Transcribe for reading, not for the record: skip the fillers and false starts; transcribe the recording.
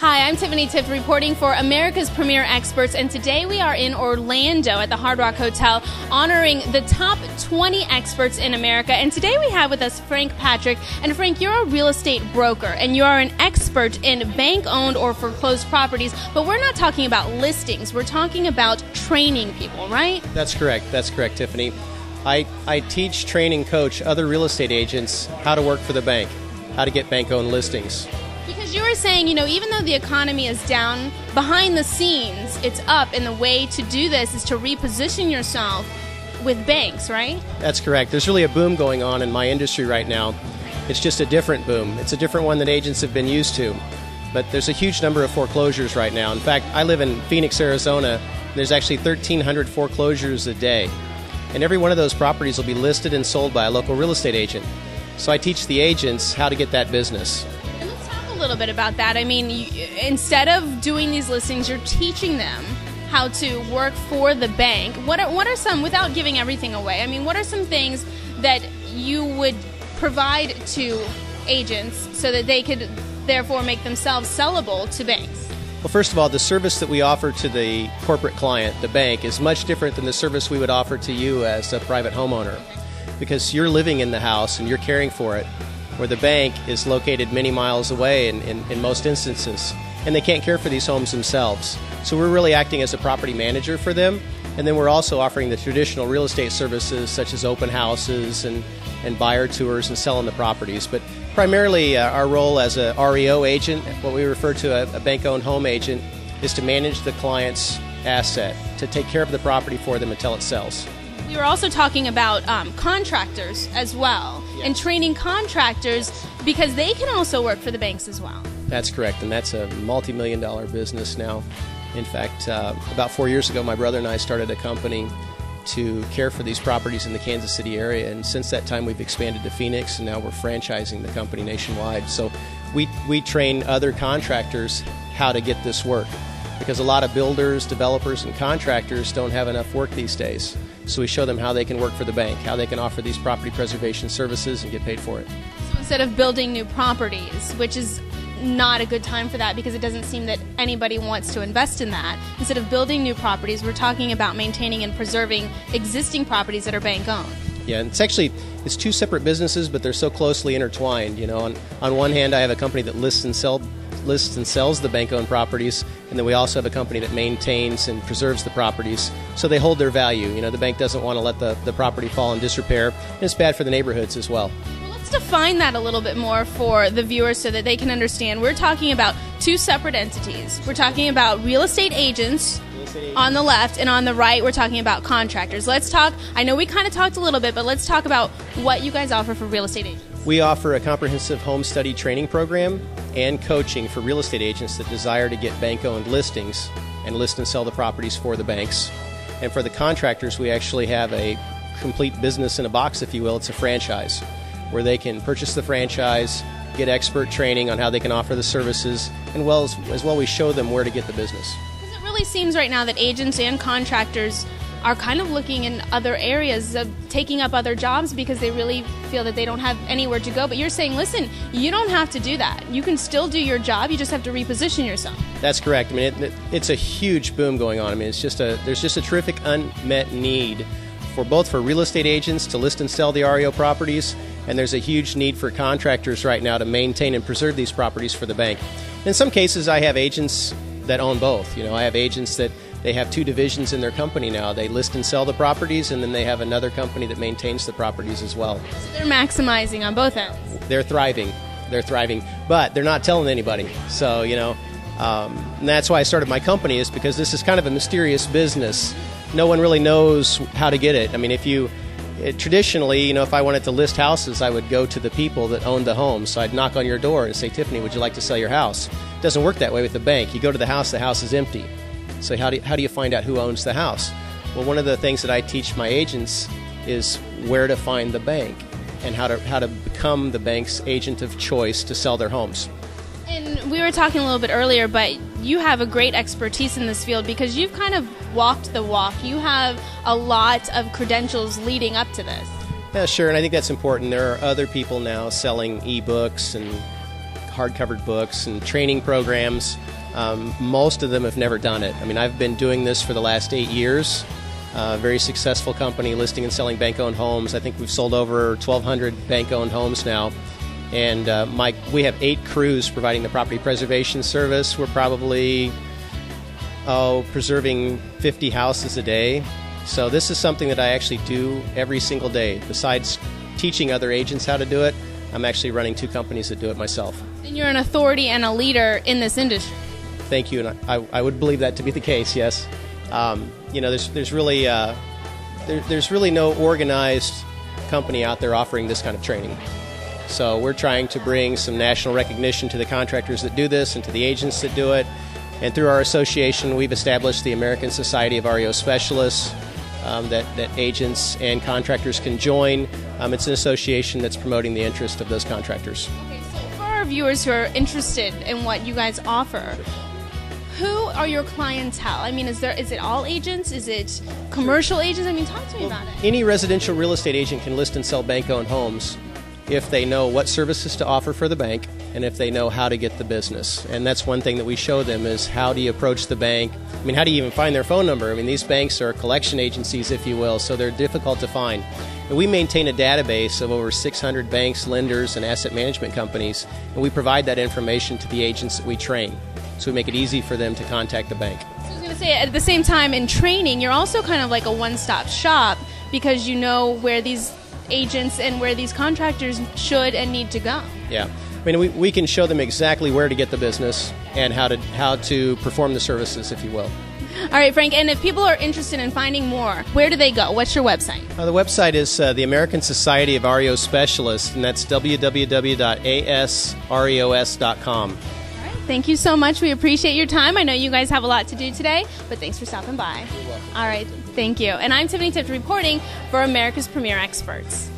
Hi, I'm Tiffany Tiff reporting for America's Premier Experts, and today we are in Orlando at the Hard Rock Hotel honoring the top 20 experts in America. And today we have with us Frank Patrick. And Frank, you're a real estate broker and you are an expert in bank-owned or foreclosed properties, but we're not talking about listings. We're talking about training people, right? That's correct. That's correct, Tiffany. I teach, train, and coach other real estate agents how to work for the bank, how to get bank-owned listings. Because you were saying, even though the economy is down, behind the scenes, it's up, and the way to do this is to reposition yourself with banks, right? That's correct. There's really a boom going on in my industry right now. It's just a different boom. It's a different one that agents have been used to. But there's a huge number of foreclosures right now. In fact, I live in Phoenix, Arizona. There's actually 1,300 foreclosures a day. And every one of those properties will be listed and sold by a local real estate agent. So I teach the agents how to get that business. A little bit about that. I mean, instead of doing these listings, you're teaching them how to work for the bank. What are some, without giving everything away, I mean, what are some things that you would provide to agents so that they could therefore make themselves sellable to banks? Well, first of all, the service that we offer to the corporate client, the bank, is much different than the service we would offer to you as a private homeowner, because you're living in the house and you're caring for it, where the bank is located many miles away in most instances, and they can't care for these homes themselves. So we're really acting as a property manager for them, and then we're also offering the traditional real estate services such as open houses and buyer tours and selling the properties. But primarily our role as a REO agent, what we refer to a bank-owned home agent, is to manage the client's asset, to take care of the property for them until it sells. We were also talking about contractors as well, yes, and training contractors because they can also work for the banks as well. That's correct, and that's a multi-million-dollar business now. In fact, about 4 years ago, my brother and I started a company to care for these properties in the Kansas City area, and since that time we've expanded to Phoenix, and now we're franchising the company nationwide. So we train other contractors how to get this work, because a lot of builders, developers, and contractors don't have enough work these days. So we show them how they can work for the bank, how they can offer these property preservation services and get paid for it. So instead of building new properties, which is not a good time for that because it doesn't seem that anybody wants to invest in that, instead of building new properties, we're talking about maintaining and preserving existing properties that are bank-owned. Yeah, and it's two separate businesses, but they're so closely intertwined. On one hand, I have a company that lists and sells the bank-owned properties, and then we also have a company that maintains and preserves the properties so they hold their value. The bank doesn't want to let the property fall in disrepair, and it's bad for the neighborhoods as well. Well, let's define that a little bit more for the viewers so that they can understand. We're talking about two separate entities. We're talking about real estate agents on the left, and on the right we're talking about contractors. Let's talk, I know we kind of talked a little bit, but let's talk about what you guys offer for real estate agents. We offer a comprehensive home study training program and coaching for real estate agents that desire to get bank-owned listings and list and sell the properties for the banks. And for the contractors, we actually have a complete business in a box, if you will. It's a franchise where they can purchase the franchise, get expert training on how they can offer the services, and as well we show them where to get the business. Because it really seems right now that agents and contractors are kind of looking in other areas of taking up other jobs because they really feel that they don't have anywhere to go. But you're saying, listen, you don't have to do that. You can still do your job. You just have to reposition yourself. That's correct. I mean, it's a huge boom going on. I mean, there's just a terrific unmet need for real estate agents to list and sell the REO properties, and there's a huge need for contractors right now to maintain and preserve these properties for the bank. In some cases, I have agents that own both. I have agents that they have two divisions in their company now. They list and sell the properties, and then they have another company that maintains the properties as well. So they're maximizing on both ends. They're thriving, but they're not telling anybody. So, and that's why I started my company, is because this is kind of a mysterious business. No one really knows how to get it. I mean, traditionally, if I wanted to list houses, I would go to the people that owned the home. So I'd knock on your door and say, Tiffany, would you like to sell your house? It doesn't work that way with the bank. You go to the house is empty. So how do you find out who owns the house? Well, one of the things that I teach my agents is where to find the bank and how to become the bank's agent of choice to sell their homes. And we were talking a little bit earlier, but you have a great expertise in this field because you've kind of walked the walk. You have a lot of credentials leading up to this. Yeah, sure, and I think that's important. There are other people now selling e-books and hardcovered books and training programs. Most of them have never done it. I mean, I've been doing this for the last 8 years. Very successful company listing and selling bank-owned homes. I think we've sold over 1,200 bank-owned homes now. And we have 8 crews providing the property preservation service. We're probably preserving 50 houses a day. So this is something that I actually do every single day. Besides teaching other agents how to do it, I'm actually running 2 companies that do it myself. And you're an authority and a leader in this industry. Thank you, and I would believe that to be the case. Yes, there's really no organized company out there offering this kind of training. So we're trying to bring some national recognition to the contractors that do this and to the agents that do it. And through our association, we've established the American Society of REO Specialists that agents and contractors can join. It's an association that's promoting the interest of those contractors. Okay, so for our viewers who are interested in what you guys offer, who are your clientele? I mean, is it all agents? Is it commercial agents? I mean, talk to me about it. Any residential real estate agent can list and sell bank-owned homes if they know what services to offer for the bank and if they know how to get the business. And that's one thing that we show them is how do you approach the bank? I mean, how do you even find their phone number? I mean, these banks are collection agencies, if you will, so they're difficult to find. And we maintain a database of over 600 banks, lenders, and asset management companies, and we provide that information to the agents that we train. So we make it easy for them to contact the bank. So I was going to say, at the same time in training, you're also kind of like a one-stop shop because you know where these agents and where these contractors should and need to go. Yeah. I mean, we can show them exactly where to get the business and how to perform the services, if you will. All right, Frank, and if people are interested in finding more, where do they go? What's your website? The website is the American Society of REO Specialists, and that's www.asreos.com. Thank you so much. We appreciate your time. I know you guys have a lot to do today, but thanks for stopping by. You're welcome. All right. Thank you. And I'm Tiffany Tift reporting for America's Premier Experts.